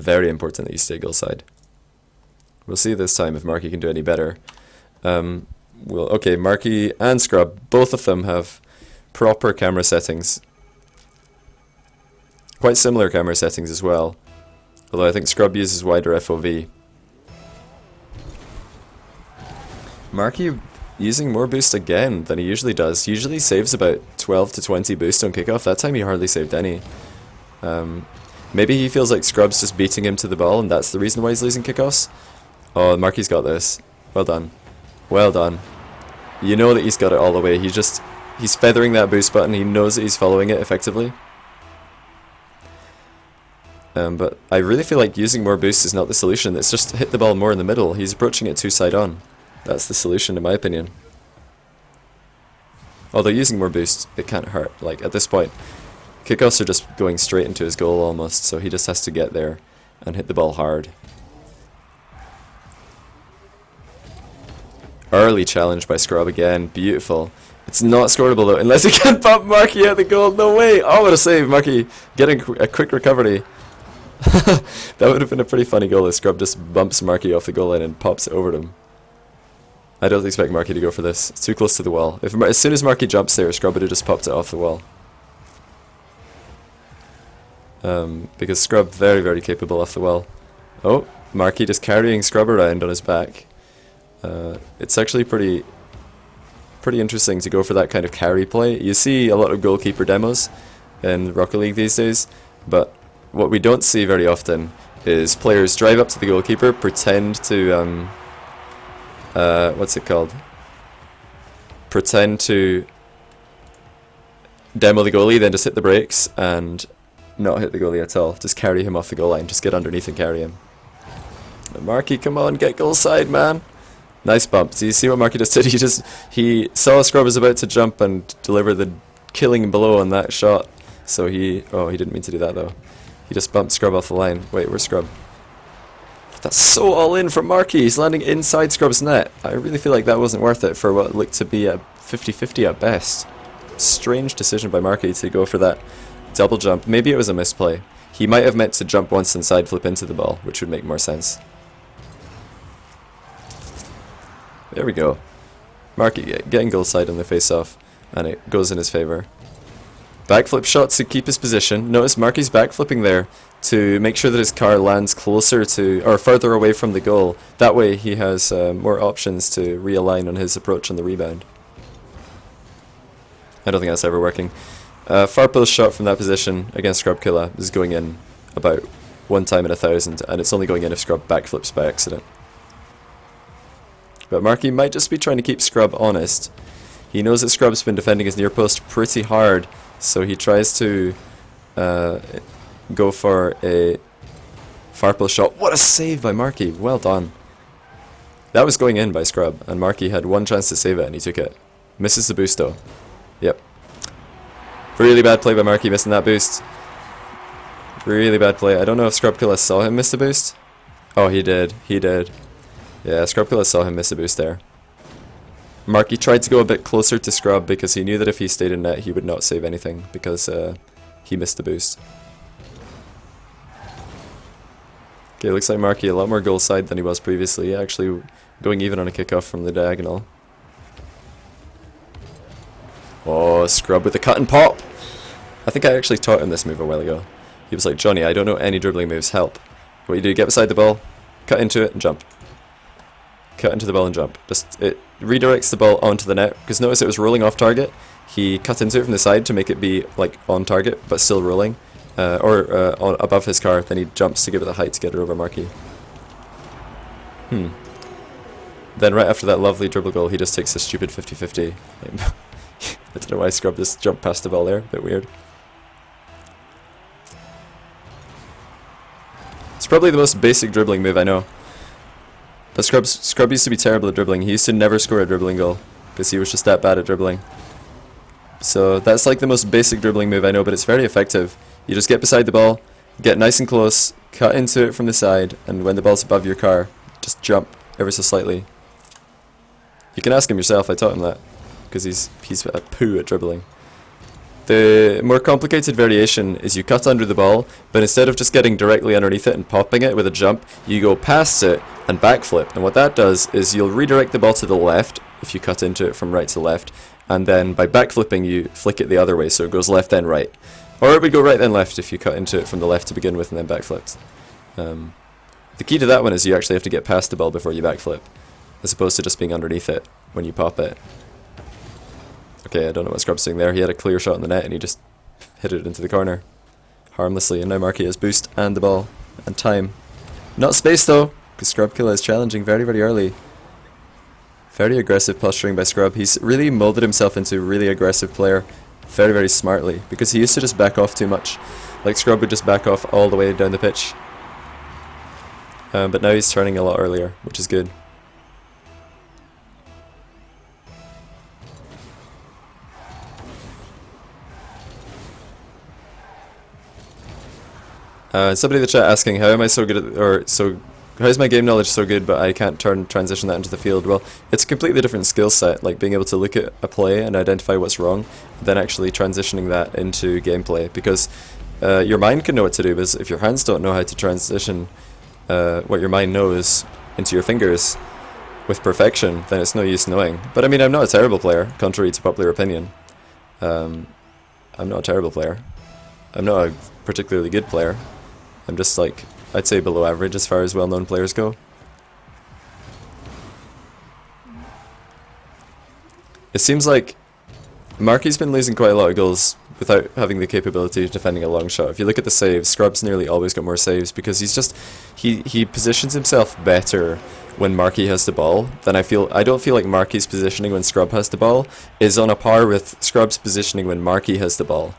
very important that you stay goal side. We'll see this time if Marky can do any better. Okay, Marky and Scrub, both of them have proper camera settings. Quite similar camera settings as well. Although I think Scrub uses wider FOV. Marky using more boost again than he usually does. He usually saves about 12 to 20 boost on kickoff. That time he hardly saved any. Maybe he feels like Scrub's just beating him to the ball and that's the reason why he's losing kickoffs. Oh, Marky's got this. Well done. Well done. You know that he's got it all the way. He's feathering that boost button. He knows that he's following it effectively. But I really feel like using more boost is not the solution. It's just hit the ball more in the middle. He's approaching it 2 side on. That's the solution in my opinion. Although using more boost, it can't hurt. Like at this point, kickoffs are just going straight into his goal almost, so he just has to get there and hit the ball hard. Early challenge by Scrub again, beautiful. It's not scoreable though, unless he can bump Marky at the goal. No way! Oh, what a save! Marky getting a quick recovery. That would have been a pretty funny goal if Scrub just bumps Marky off the goal line and pops it over to him. I don't expect Marky to go for this. It's too close to the wall. As soon as Marky jumps there, Scrub would have just popped it off the wall. Because Scrub very, very capable off the wall. Oh, Marky just carrying Scrub around on his back. It's actually pretty interesting to go for that kind of carry play. You see a lot of goalkeeper demos in Rocket League these days, but what we don't see very often is players drive up to the goalkeeper, pretend to what's it called? Pretend to demo the goalie, then just hit the brakes and not hit the goalie at all. Just carry him off the goal line. Just get underneath and carry him. Marky, come on, get goal side, man. Nice bump. Do you see what Marky just did? He saw Scrub was about to jump and deliver the killing blow on that shot. So he didn't mean to do that though. He just bumped Scrub off the line. Wait, where's Scrub? That's so all in from Marky. He's landing inside Scrub's net. I really feel like that wasn't worth it for what looked to be a 50-50 at best. Strange decision by Marky to go for that double jump. Maybe it was a misplay. He might have meant to jump once and side flip into the ball, which would make more sense. There we go. Marky getting goal side on the face off, and it goes in his favour. Backflip shot to keep his position. Notice Marky's backflipping there to make sure that his car lands closer to, or further away from the goal. That way he has more options to realign on his approach on the rebound. I don't think that's ever working. Far post shot from that position against Scrub Killa is going in about 1 time in 1,000, and it's only going in if Scrub backflips by accident. But Marky might just be trying to keep Scrub honest. He knows that Scrub's been defending his near post pretty hard, so he tries to go for a far post shot. What a save by Marky! Well done. That was going in by Scrub, and Marky had 1 chance to save it, and he took it. Misses the boost though. Yep. Really bad play by Marky, missing that boost. Really bad play. I don't know if Scrub Killa saw him miss the boost. Oh, he did. He did. Yeah, Scrub Killa saw him miss a boost there. Marky tried to go a bit closer to Scrub because he knew that if he stayed in net he would not save anything because he missed the boost. Okay, looks like Marky a lot more goal side than he was previously, actually going even on a kickoff from the diagonal. Oh, Scrub with the cut and pop! I think I actually taught him this move a while ago. He was like, Johnny, I don't know any dribbling moves, help. What you do, get beside the ball, cut into it and jump. Cut into the ball and jump. It redirects the ball onto the net, because notice it was rolling off target. He cut into it from the side to make it be like on target, but still rolling. Or above his car, then he jumps to give it the height to get it over Marky. Then right after that lovely dribble goal, he just takes a stupid 50-50. I don't know why Scrub just jumped past the ball there, a bit weird. It's probably the most basic dribbling move I know. But Scrub used to be terrible at dribbling. He used to never score a dribbling goal, because he was just that bad at dribbling. So that's like the most basic dribbling move I know, but it's very effective. You just get beside the ball, get nice and close, cut into it from the side, and when the ball's above your car, just jump ever so slightly. You can ask him yourself, I taught him that, because he's a poo at dribbling. The more complicated variation is you cut under the ball, but instead of just getting directly underneath it and popping it with a jump, you go past it and backflip. And what that does is you'll redirect the ball to the left if you cut into it from right to left, and then by backflipping you flick it the other way, so it goes left then right. Or it would go right then left if you cut into it from the left to begin with and then backflipped. The key to that one is you actually have to get past the ball before you backflip, as opposed to just being underneath it when you pop it. Okay, I don't know what Scrub's doing there. He had a clear shot in the net and he just hit it into the corner harmlessly, and now Marky has boost and the ball and time. Not space though, because Scrub Killa is challenging very, very early. Very aggressive posturing by Scrub. He's really molded himself into a really aggressive player very, very smartly, because he used to just back off too much. Like Scrub would just back off all the way down the pitch. But now he's turning a lot earlier, which is good. Somebody in the chat asking, how am I so good at, how is my game knowledge so good but I can't transition that into the field? Well, it's a completely different skill set, like being able to look at a play and identify what's wrong, then actually transitioning that into gameplay, because your mind can know what to do, but if your hands don't know how to transition what your mind knows into your fingers with perfection, then it's no use knowing. But I mean, I'm not a terrible player, contrary to popular opinion. I'm not a terrible player. I'm not a particularly good player. I'm just like, I'd say below average as far as well-known players go. It seems like Marky's been losing quite a lot of goals without having the capability of defending a long shot. If you look at the saves, Scrub's nearly always got more saves because he's just, he positions himself better when Marky has the ball than I don't feel like Marky's positioning when Scrub has the ball is on a par with Scrub's positioning when Marky has the ball.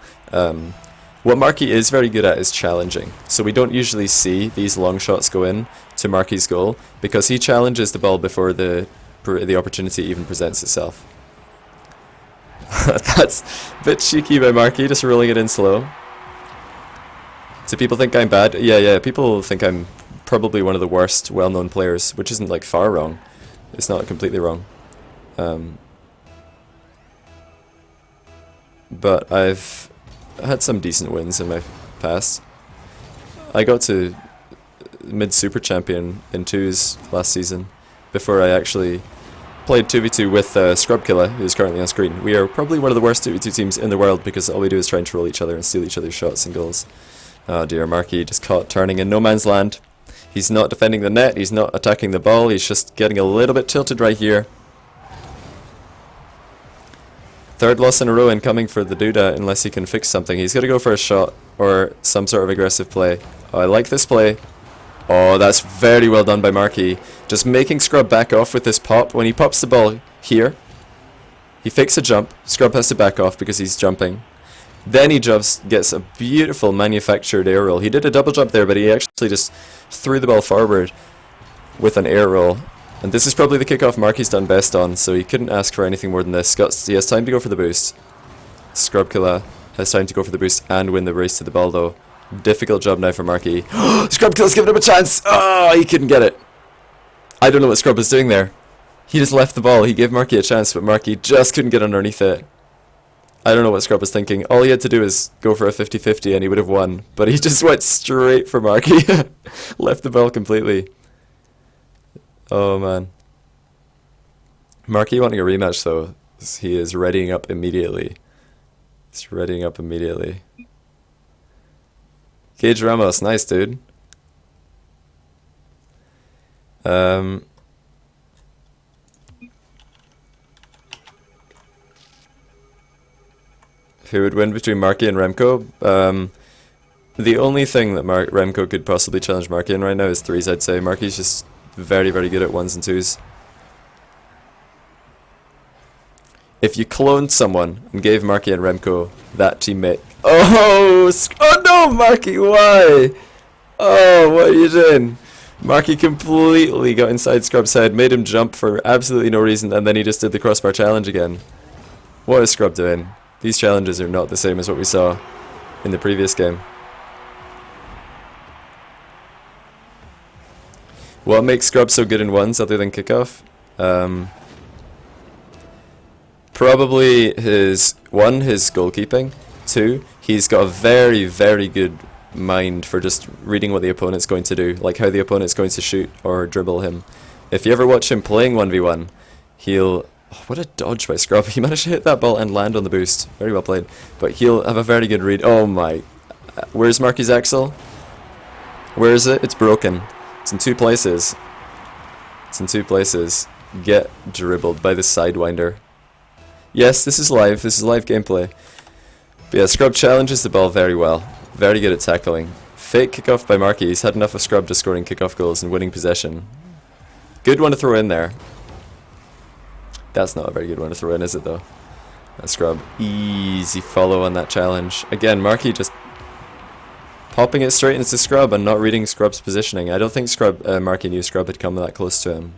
What Marky is very good at is challenging, so we don't usually see these long shots go in to Marky's goal because he challenges the ball before the opportunity even presents itself. That's a bit cheeky by Marky, just rolling it in slow. Do people think I'm bad? Yeah, people think I'm probably one of the worst well-known players, which isn't like far wrong. It's not completely wrong. But I've had some decent wins in my past. I got to mid-super champion in 2s last season before I actually played 2v2 with Scrub Killa, who's currently on screen. We are probably one of the worst 2v2 teams in the world because all we do is try and troll each other and steal each other's shots and goals. Oh dear, Marky just caught turning in no man's land. He's not defending the net, he's not attacking the ball, he's just getting a little bit tilted right here. Third loss in a row incoming for the Duda unless he can fix something. He's got to go for a shot or some sort of aggressive play. Oh, I like this play. Oh, that's very well done by Marky. Just making Scrub back off with this pop. When he pops the ball here, he fakes a jump. Scrub has to back off because he's jumping. Then he gets a beautiful manufactured air roll. He did a double jump there, but he actually just threw the ball forward with an air roll. And this is probably the kickoff Marky's done best on, so he couldn't ask for anything more than this. He has time to go for the boost. Scrub Killa has time to go for the boost and win the race to the ball though. Difficult job now for Marky. Scrub Killa's giving him a chance! Oh, he couldn't get it. I don't know what Scrub was doing there. He just left the ball. He gave Marky a chance, but Marky just couldn't get underneath it. I don't know what Scrub was thinking. All he had to do is go for a 50-50 and he would have won. But he just went straight for Marky. Left the ball completely. Oh man. Marky wanting a rematch though. He is readying up immediately. He's readying up immediately. Gage Ramos, nice dude. Who would win between Marky and Remco? The only thing that Remco could possibly challenge Marky in right now is 3s, I'd say. Marky's just very, very good at 1s and 2s. If you cloned someone and gave Marky and Remco that teammate... Oh no, Marky, why? Oh, what are you doing? Marky completely got inside Scrub's head, made him jump for absolutely no reason, and then he just did the crossbar challenge again. What is Scrub doing? These challenges are not the same as what we saw in the previous game. What makes Scrub so good in 1s other than kickoff? Probably his goalkeeping, too, he's got a very, very good mind for just reading what the opponent's going to do, like how the opponent's going to shoot or dribble him. If you ever watch him playing 1v1, he'll... Oh, what a dodge by Scrub. He managed to hit that ball and land on the boost. Very well played. But he'll have a very good read. Oh my... Where's Marky's Axel? Where is it? It's broken. It's in 2 places. It's in 2 places. Get dribbled by the Sidewinder. Yes, this is live. This is live gameplay. But yeah, Scrub challenges the ball very well. Very good at tackling. Fake kickoff by Marky. He's had enough of Scrub just scoring kickoff goals and winning possession. Good one to throw in there. That's not a very good one to throw in, is it though? That Scrub. Easy follow on that challenge. Again, Marky just popping it straight into Scrub and not reading Scrub's positioning. I don't think Marky knew Scrub had come that close to him.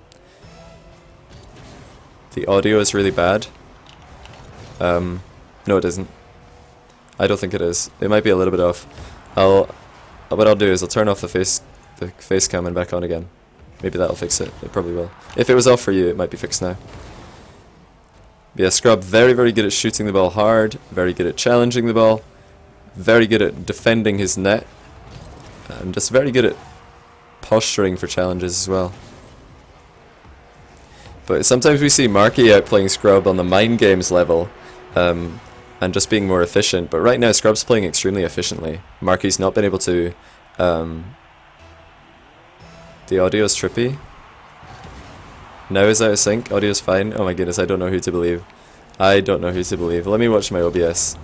The audio is really bad. No, it isn't. I don't think it is. It might be a little bit off. What I'll do is I'll turn off the face cam and back on again. Maybe that'll fix it. It probably will. If it was off for you, it might be fixed now. But yeah, Scrub very, very good at shooting the ball hard. Very good at challenging the ball. Very good at defending his net. And just very good at posturing for challenges as well. But sometimes we see Marky outplaying Scrub on the mind games level. And just being more efficient. But right now Scrub's playing extremely efficiently. Marky's not been able to... the audio is trippy. Now is out of sync. Audio's fine. Oh my goodness, I don't know who to believe. I don't know who to believe. Let me watch my OBS.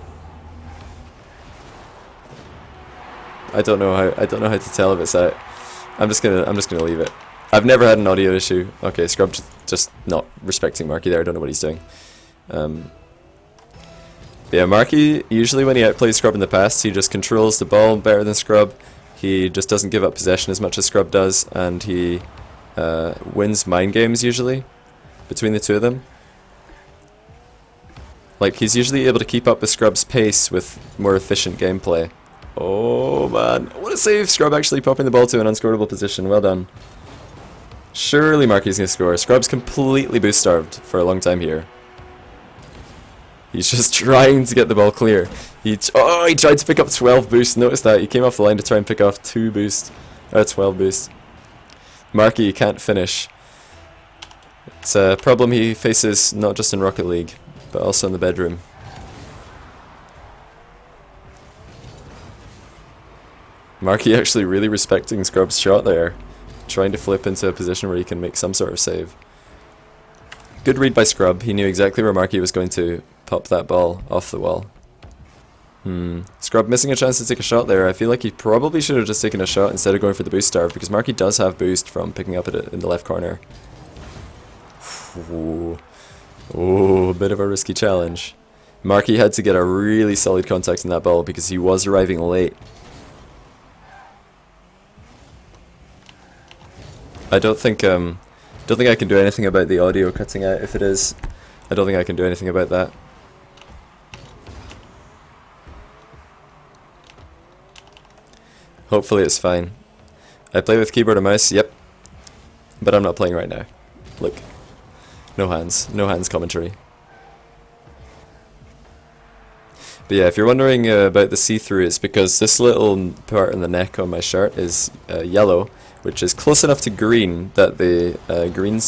I don't know how to tell if it's out. I'm just gonna leave it. I've never had an audio issue. Okay, Scrub just not respecting Marky there. I don't know what he's doing. Yeah, Marky, usually when he outplays Scrub in the past, he just controls the ball better than Scrub. He just doesn't give up possession as much as Scrub does, and he wins mind games usually between the two of them. Like, he's usually able to keep up with Scrub's pace with more efficient gameplay. Oh man, what a save! Scrub actually popping the ball to an unscorable position. Well done. Surely Marky's gonna score. Scrub's completely boost starved for a long time here. He's just trying to get the ball clear. He tried to pick up 12 boost. Notice that. He came off the line to try and pick off 2 boost. 12 boost. Marky can't finish. It's a problem he faces not just in Rocket League, but also in the bedroom. Marky actually really respecting Scrub's shot there. Trying to flip into a position where he can make some sort of save. Good read by Scrub. He knew exactly where Marky was going to pop that ball off the wall. Scrub missing a chance to take a shot there. I feel like he probably should have just taken a shot instead of going for the boost starve, because Marky does have boost from picking up it in the left corner. Ooh. Oh, a bit of a risky challenge. Marky had to get a really solid contact in that ball because he was arriving late. I don't think I can do anything about the audio cutting out. If it is, I don't think I can do anything about that. Hopefully it's fine. I play with keyboard and mouse, yep. But I'm not playing right now. Look. No hands commentary. But yeah, if you're wondering about the see-through, it's because this little part in the neck on my shirt is yellow, which is close enough to green that the green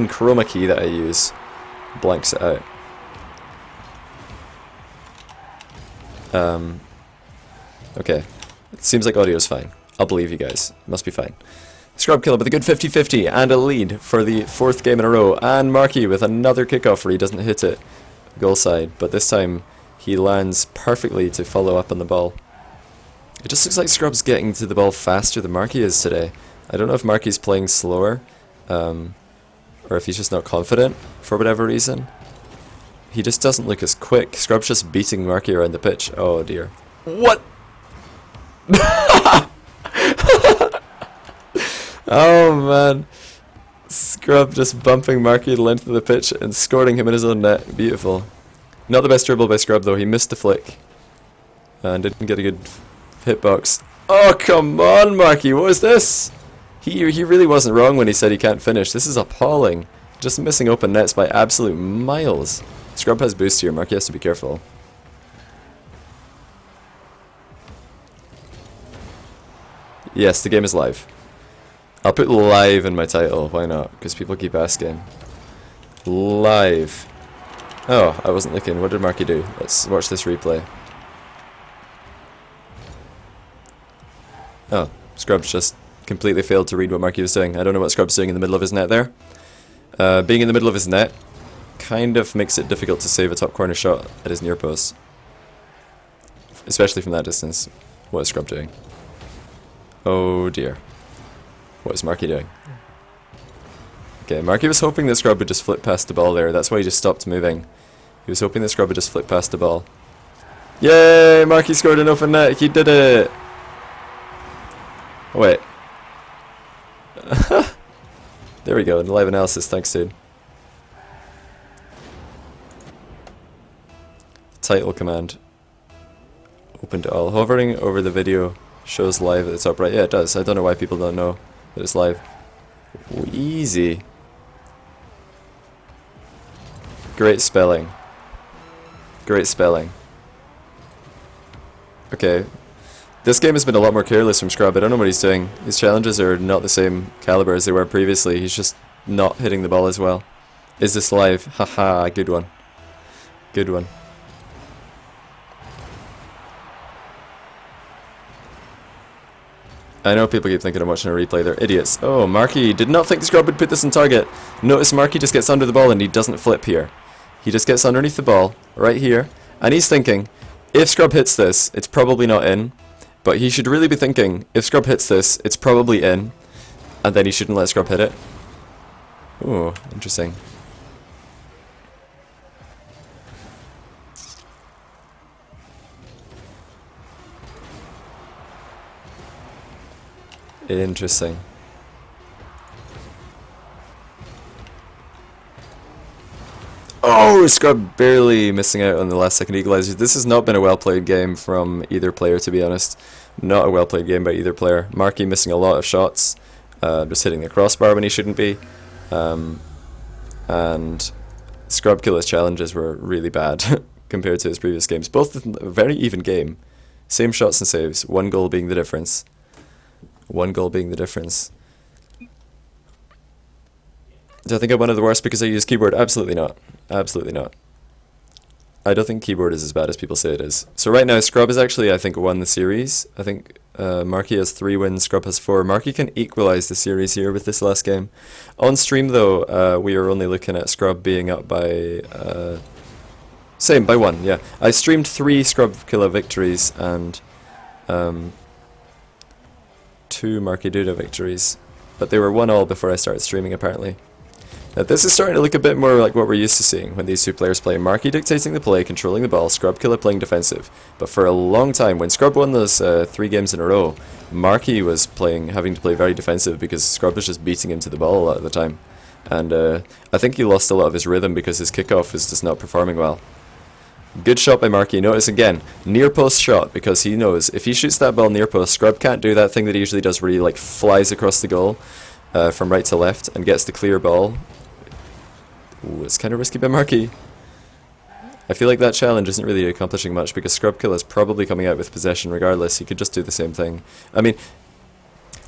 chroma key that I use blanks it out. Okay, it seems like audio's fine. I'll believe you guys. It must be fine. Scrub Killa with a good 50-50 and a lead for the 4th game in a row, and Marky with another kickoff where he doesn't hit it goal side, but this time he lands perfectly to follow up on the ball. It just looks like Scrub's getting to the ball faster than Marky is today. I don't know if Marky's playing slower, or if he's just not confident for whatever reason. He just doesn't look as quick. Scrub's just beating Marky around the pitch. Oh dear. What? Oh man. Scrub just bumping Marky the length of the pitch and scoring him in his own net. Beautiful. Not the best dribble by Scrub though. He missed the flick and didn't get a good hitbox. Oh come on, Marky, what is this? He really wasn't wrong when he said he can't finish. This is appalling. Just missing open nets by absolute miles. Scrub has boost here. Marky has to be careful. Yes, the game is live. I'll put live in my title, why not? Because people keep asking. Live. Oh, I wasn't looking. What did Marky do? Let's watch this replay. Oh, Scrub's just completely failed to read what Marky was doing. I don't know what Scrub's doing in the middle of his net there. Being in the middle of his net kind of makes it difficult to save a top corner shot at his near post. Especially from that distance. What is Scrub doing? Oh dear. What is Marky doing? Okay, Marky was hoping that Scrub would just flip past the ball there. That's why he just stopped moving. He was hoping that Scrub would just flip past the ball. Yay! Marky scored an open net. He did it! Oh, wait. There we go. Live analysis. Thanks, dude. Title command. Open to all. Hovering over the video shows live at the top right. Yeah, it does. I don't know why people don't know that it's live. Ooh, easy. Great spelling. Great spelling. Okay. This game has been a lot more careless from Scrub. I don't know what he's doing. His challenges are not the same caliber as they were previously. He's just not hitting the ball as well. Is this live? Haha, good one. Good one. I know people keep thinking I'm watching a replay, they're idiots. Oh, Marky did not think the Scrub would put this on target. Notice Marky just gets under the ball and he doesn't flip here. He just gets underneath the ball, right here, and he's thinking, if Scrub hits this, it's probably not in. But he should really be thinking, if Scrub hits this, it's probably in, and then he shouldn't let Scrub hit it. Ooh, interesting. Interesting. Oh, Scrub barely missing out on the last second equalizer. This has not been a well played game from either player, to be honest. Not a well played game by either player. Marky missing a lot of shots, just hitting the crossbar when he shouldn't be. And Scrub Killa's challenges were really bad compared to his previous games. Both a very even game. Same shots and saves, one goal being the difference. One goal being the difference. Do I think I'm one of the worst because I use keyboard? Absolutely not. Absolutely not. I don't think keyboard is as bad as people say it is. So right now, Scrub has actually, I think, won the series. I think Marky has 3 wins, Scrub has 4. Marky can equalize the series here with this last game. On stream, though, we are only looking at Scrub being up by... same, by 1, yeah. I streamed 3 Scrub Killa victories and 2 Markydooda victories. But they were 1-1 before I started streaming, apparently. Now, this is starting to look a bit more like what we're used to seeing when these two players play. Marky dictating the play, controlling the ball, Scrub Killa playing defensive. But for a long time, when Scrub won those 3 games in a row, Marky was having to play very defensive because Scrub was just beating him to the ball a lot of the time. And I think he lost a lot of his rhythm because his kickoff is just not performing well. Good shot by Marky. Notice again, near post shot, because he knows if he shoots that ball near post, Scrub can't do that thing that he usually does where he like flies across the goal from right to left and gets the clear ball. Ooh, it's kind of risky by Marky. I feel like that challenge isn't really accomplishing much because Scrub Killa is probably coming out with possession regardless. He could just do the same thing. I mean,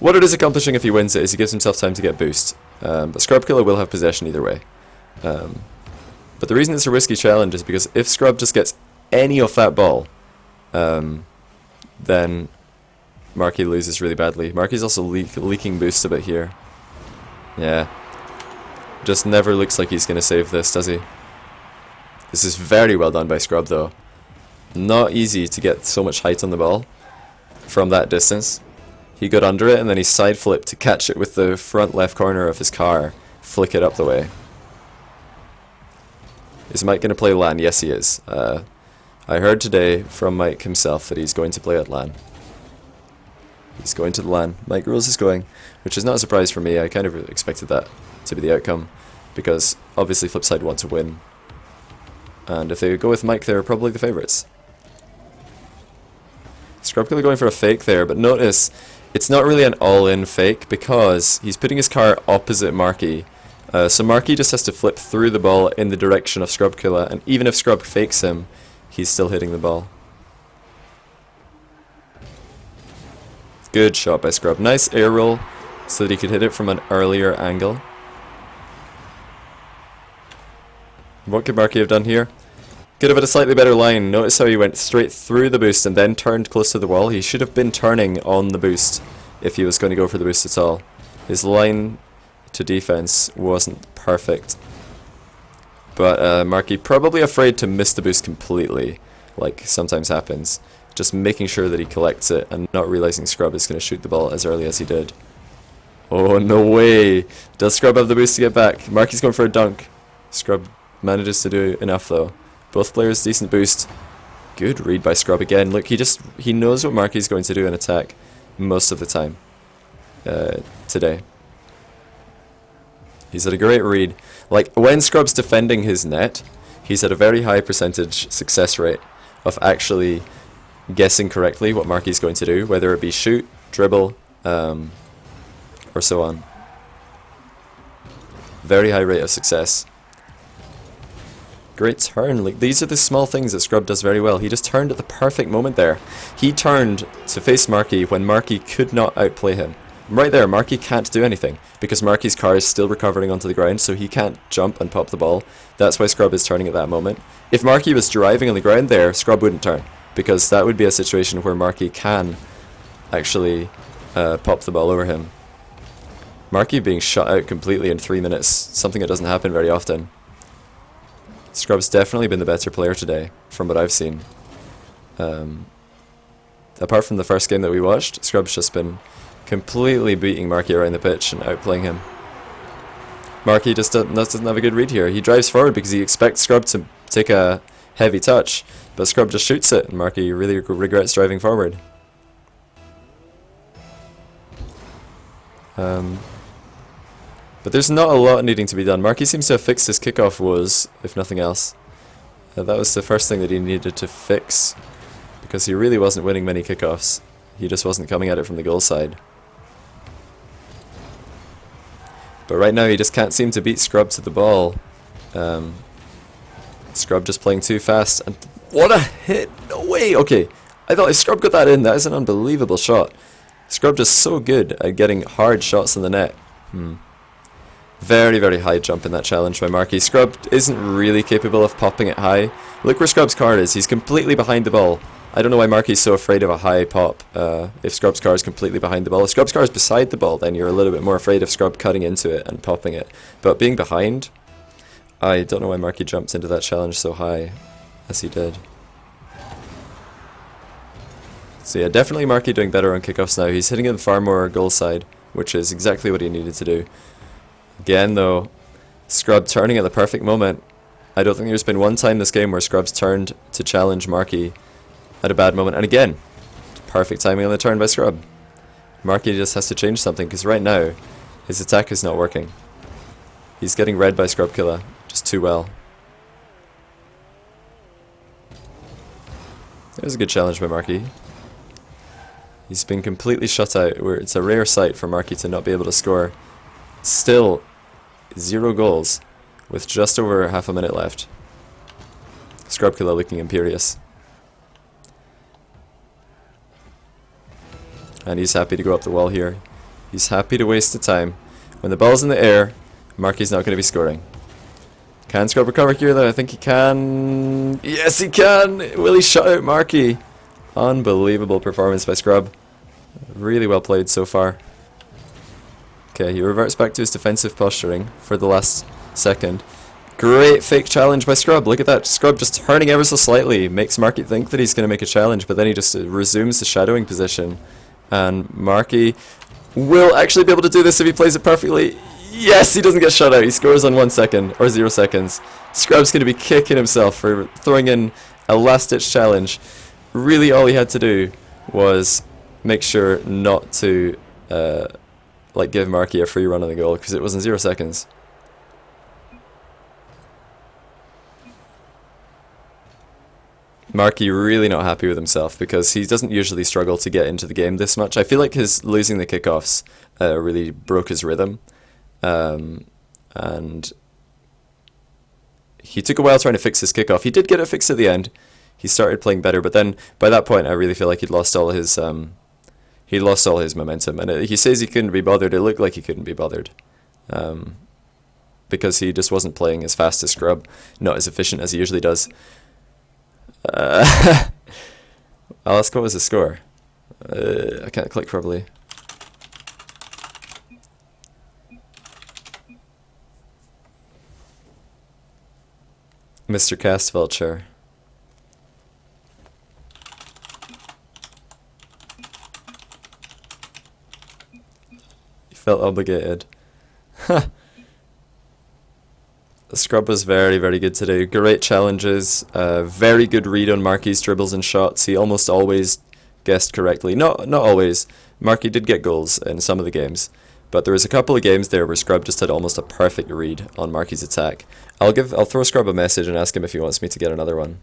what it is accomplishing if he wins it is he gives himself time to get boost. But Scrub Killa will have possession either way. But the reason it's a risky challenge is because if Scrub just gets any of that ball, then Marky loses really badly. Marky's also leaking boost a bit here. Yeah. Just never looks like he's going to save this, does he? This is very well done by Scrub, though. Not easy to get so much height on the ball from that distance. He got under it and then he side flipped to catch it with the front left corner of his car, flick it up the way. Is Mike going to play LAN? Yes, he is. I heard today from Mike himself that he's going to play at LAN. He's going to the LAN. Mike Rules is going, which is not a surprise for me. I kind of expected that to be the outcome, because obviously Flipside want to win. And if they go with Mike, they're probably the favourites. Scrub Killa going for a fake there, but notice it's not really an all-in fake because he's putting his car opposite Marky. So Marky just has to flip through the ball in the direction of Scrub Killa, and even if Scrub fakes him, he's still hitting the ball. Good shot by Scrub. Nice air roll so that he could hit it from an earlier angle. What could Marky have done here? Could have had a slightly better line. Notice how he went straight through the boost and then turned close to the wall. He should have been turning on the boost if he was going to go for the boost at all. His line to defense wasn't perfect. But Marky probably afraid to miss the boost completely, like sometimes happens. Just making sure that he collects it and not realizing Scrub is going to shoot the ball as early as he did. Oh, no way! Does Scrub have the boost to get back? Marky's going for a dunk. Scrub manages to do enough though. Both players decent boost. Good read by Scrub again. Look, he knows what Marky's going to do in attack most of the time today. He's had a great read. Like, when Scrub's defending his net, he's had a very high percentage success rate of actually guessing correctly what Marky's going to do, whether it be shoot, dribble, or so on. Very high rate of success. Great turn. Like, these are the small things that Scrub does very well. He just turned at the perfect moment there. He turned to face Marky when Marky could not outplay him. Right there, Marky can't do anything because Marky's car is still recovering onto the ground, so he can't jump and pop the ball. That's why Scrub is turning at that moment. If Marky was driving on the ground there, Scrub wouldn't turn, because that would be a situation where Marky can actually pop the ball over him. Marky being shut out completely in 3 minutes, something that doesn't happen very often. Scrub's definitely been the better player today, from what I've seen. Apart from the first game that we watched, Scrub's just been completely beating Marky around the pitch and outplaying him. Marky just doesn't have a good read here. He drives forward because he expects Scrub to take a heavy touch, but Scrub just shoots it, and Marky really regrets driving forward. But there's not a lot needing to be done. Marky seems to have fixed his kickoff woes, if nothing else. That was the first thing that he needed to fix, because he really wasn't winning many kickoffs. He just wasn't coming at it from the goal side. But right now he just can't seem to beat Scrub to the ball. Scrub just playing too fast. And what a hit! No way! Okay, I thought if Scrub got that in, that is an unbelievable shot. Scrub just so good at getting hard shots in the net. Very, very high jump in that challenge by Marky. Scrub isn't really capable of popping it high. Look where Scrub's car is. He's completely behind the ball. I don't know why Marky's so afraid of a high pop if Scrub's car is completely behind the ball. If Scrub's car is beside the ball, then you're a little bit more afraid of Scrub cutting into it and popping it. But being behind, I don't know why Marky jumped into that challenge so high as he did. So yeah, definitely Marky doing better on kickoffs now. He's hitting it far more goal side, which is exactly what he needed to do. Again though, Scrub turning at the perfect moment. I don't think there's been one time this game where Scrub's turned to challenge Marky at a bad moment. And again, perfect timing on the turn by Scrub. Marky just has to change something, because right now his attack is not working. He's getting read by Scrub Killa just too well. There's a good challenge by Marky. He's been completely shut out, where it's a rare sight for Marky to not be able to score. Still 0 goals with just over half a minute left. Scrub Killa looking imperious. And he's happy to go up the wall here. He's happy to waste the time. When the ball's in the air, Marky's not going to be scoring. Can Scrub recover here though? I think he can. Yes, he can! Will he shut out Marky? Unbelievable performance by Scrub. Really well played so far. Okay, he reverts back to his defensive posturing for the last second. Great fake challenge by Scrub. Look at that. Scrub just turning ever so slightly. Makes Marky think that he's going to make a challenge, but then he just resumes the shadowing position. And Marky will actually be able to do this if he plays it perfectly. Yes, he doesn't get shut out. He scores on 1 second, or 0 seconds. Scrub's going to be kicking himself for throwing in a last-ditch challenge. Really all he had to do was make sure not to give Marky a free run on the goal, because it was in 0 seconds. Marky really not happy with himself, because he doesn't usually struggle to get into the game this much. I feel like his losing the kickoffs really broke his rhythm. And he took a while trying to fix his kickoff. He did get it fixed at the end. He started playing better, but then by that point I really feel like he'd lost all his he lost all his momentum. And he says he couldn't be bothered. It looked like he couldn't be bothered. Because he just wasn't playing as fast as Scrub, not as efficient as he usually does. I'll ask, what was the score? I can't click properly. Mr. Cast Vulture. He felt obligated. Scrub was very, very good today. Great challenges. Very good read on Marky's dribbles and shots. He almost always guessed correctly. Not always. Marky did get goals in some of the games, but there was a couple of games there where Scrub just had almost a perfect read on Marky's attack. I'll throw Scrub a message and ask him if he wants me to get another one.